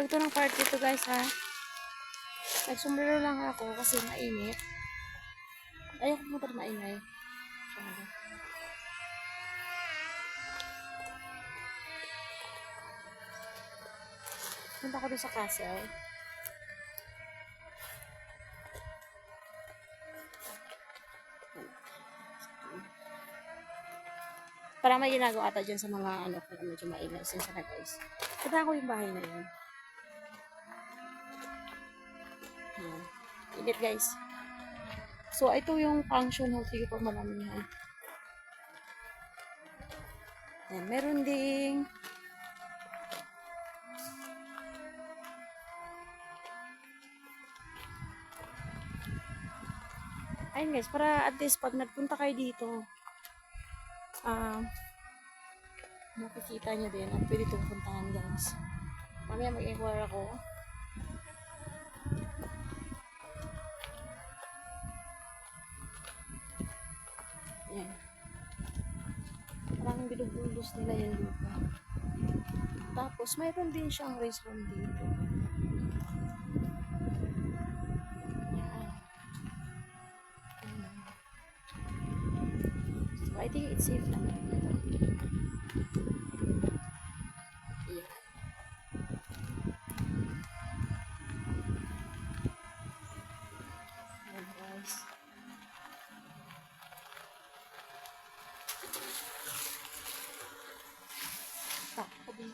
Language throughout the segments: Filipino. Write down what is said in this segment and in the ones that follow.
Ganito ng part dito guys ha. Nagsumbrero lang ako kasi mainit. Ayoko pumunta na maingay. Punta ko doon sa castle. Para may ginagawa ata dyan sa mga ano, kung medyo maingay. Sensya na guys. Punta ko yung bahay na yun. Ayan. Init guys. So, ito yung function hall. Sige po maramihan. Ayan. Meron ding ayun guys, para at least pag nagpunta kayo dito, makikita nyo din at pwede itong puntahan guys. Mamaya mag-inquire ako. Ayan. Parang binubuldos nila yung lupa. Tapos, mayroon din siyang restaurant dito. So, I think it's safe naman. Yeah. Ayan guys. Takot din.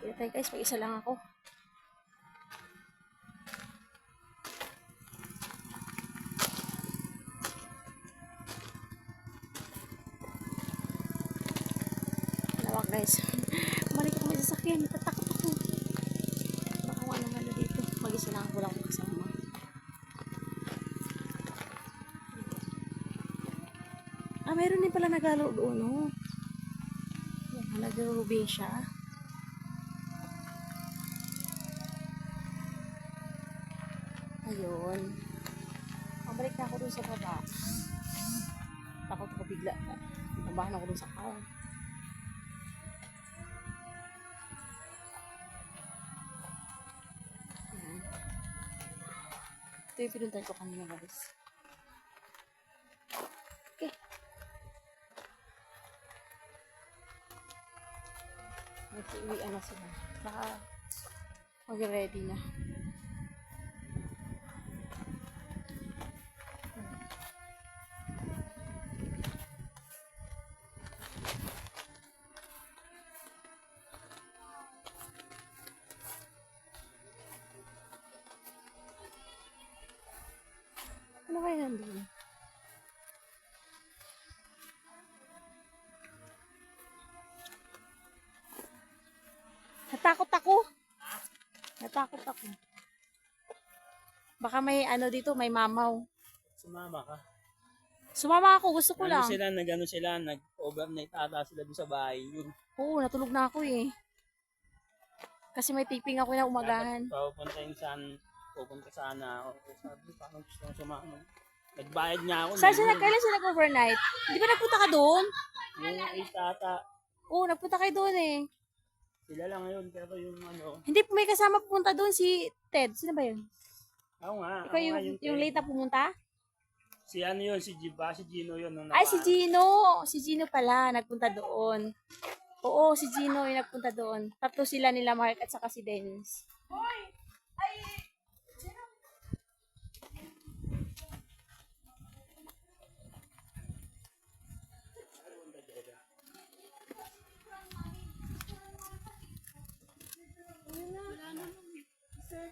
Kaya tayo guys, mag-isa lang ako. Lawak guys. Balik ako may sasakyan. Tatakot ako. Baka wala naman na dito. Mag-isa lang ako. Wala akong kasama. Mayroon din pala nagalo doon, no? Yan, nag-rubing siya. Ayun. Pabalik na ako dun sa baba. Takot ako bigla. Nabahan ako dun sa car. Yan. Ito yung pinuntan ko kanina guys. Okay. Nag-iwian na sila. Baka mag-ready na. Ano kayo nandun? Natakot ako. Natakot ako. Baka may ano dito, may mamaw. Sumama ka. Sumama ako, gusto ko lang. Sila, nag-overnight ata sila doon sa bahay. Yun. Oo, natulog na ako eh. Kasi may taping ako na umagahan. Pupunta sana ako. Sabi, parang gusto kong sumama. Nagbayad niya ako. Kailan siya nag-overnight? Di ba nagpunta ka doon? Yung 8 ata. Oo, nagpunta kayo doon eh. Sila lang ngayon, pero yung ano. Hindi, may kasama pumunta doon si Ted. Sino ba yun? Ako nga. Ikaw yung late na pumunta? Si ano yun, si Gino yun. Ay, si Gino. Si Gino pala, nagpunta doon. Oo, si Gino yung nagpunta doon. Tatlo sila nila Mark at saka si Dennis. Hoy! Ay! Gino! Wala naman. Sir.